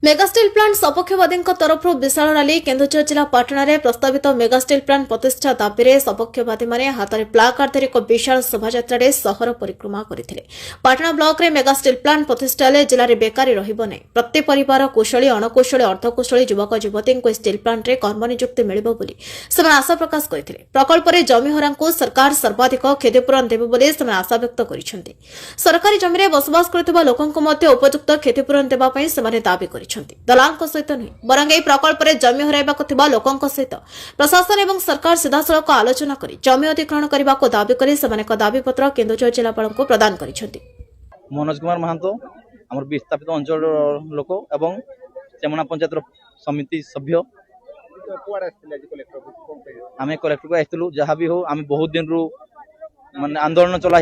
Mega steel plant सपक्षवादी तरफ विशाल rally Keonjhar जिला पाटना में प्रस्तावित मेगा स्टील प्लांट प्रतिष्ठा दाबी में सपक्षवादी मैंने हाथ में प्लाकार्ड धरी एक विशाल शोभायात्रा सहर परिक्रमा करते। पाटना ब्लॉक में मेगा स्टील प्लांट प्रतिष्ठा जिले में बेकारी रही प्रति परिवार कुशली अणकुशली अर्धकुशली युवक युवती स्टील प्लांट में कर्म नियुक्ति मिले आशा प्रकाश करते। प्रकल्प में जमीहरा सरकार सर्वाधिक क्षतिपूरण देवे आशा व्यक्त कर सरकारी जमी में बसवास कर लोकों उपयुक्त क्षतिपूरण देवाई दावी कर दलाल सहित नुहे बरं यह प्रकल्प में जमी हर लोकों सहित प्रशासन और सरकार सीधासख आलोचना कर जमी अधिग्रहण करने को दावी कर दाबीपत्र केन्दुझर जिलापाल को प्रदान कर। मनोज कुमार महांतो आम विस्थापित अंचल लोक एवं चेमना पंचायत समिति सभ्य आम कलेक्टर को आसलु जहाँ भी हो आम बहुत दिन रू माने आंदोलन चला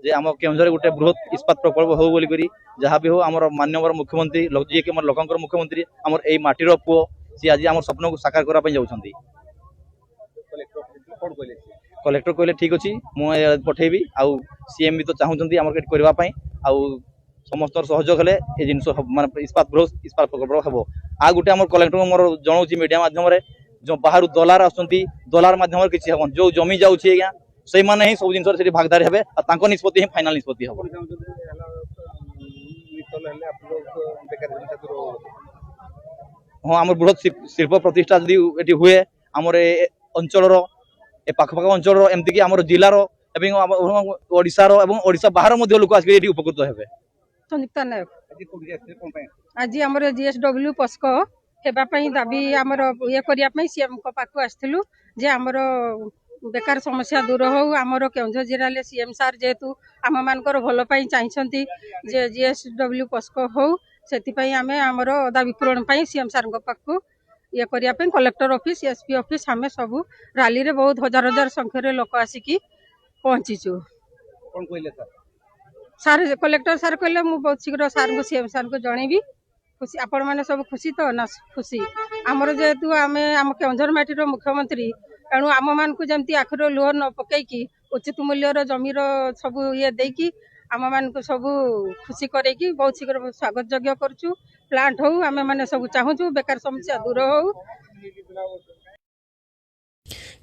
जे आम केन्दुझर गोटे बृहत इस्पात प्रकल्प हो बोली जहाँ भी हो आम माननीय मुख्यमंत्री जी के लोकंर मुख्यमंत्री आम यही माटीर पुओ सी आज आम स्वप्न को साकार करने जाऊँगी। कलेक्टर कहले ठीक अच्छी मुझे पठेबी आउ सीएम भी तो चाहूँगी आम करने समस्त सहयोग हेले ये जिन माने इस्पात बृहत इस्पात प्रकल्प हम आ गोटे आम कलेक्टर को मोर जनाऊँ मीडिया मध्यम जो बाहर दलार आसुँच दलार मध्यम किसी हम जो जमी जाऊँगी आज्ञा से माने ही सब जिन भागदारी हे निष्पत्ति ही फाइनाल निष्पत्ति हम। हाँ आम बृहत शिल्प प्रतिष्ठा जदि हुए आमर अंचल पाखपाख अंचल एमती आम जिलार ओडिशार ओडिशा बाहर लोक आसिक उपकृत हे। संयुक्ता नायक आज आम जीएसडब्ल्यू पस्को हेबाई दाबी आमर ये करने सीएम पाक आसलु जे आमर बेकार समस्या दूर हो आमर केन्दुझर जिले सीएम सार जेहेतु आम मानकर भल चाहिए जे जीएसडब्ल्यू पस्को हो से आम आमर दाबी पूरण सीएम सार पाक ये करने कलेक्टर ऑफिस एसपी ऑफिस आम सब रैली रे बहुत हजार हजार संख्यार लोक आसिकी पहुंचीचु। सार कलेक्टर सार कहले मुझे बहुत शीघ्र सार को सीएम सार को जनइबी खुशी आपण मैंने सब खुशी तो ना खुशी आमर जेहेतु आम आम केन्दुझर माटीर मुख्यमंत्री एणु आम मान को जमी आखिर लुह न पकईकी उचित मूल्यर जमीर सब ये देकी आम मान को सब खुशी करैकी बहुत शीघ्र स्वागत यज्ञ करूँ प्लांट हो आम मैंने सब चाहूँ बेकार समस्या दूर हो।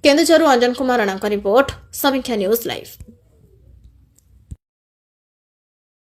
केन्दुझर अंजन कुमार राणा रिपोर्ट समीक्षा न्यूज लाइव।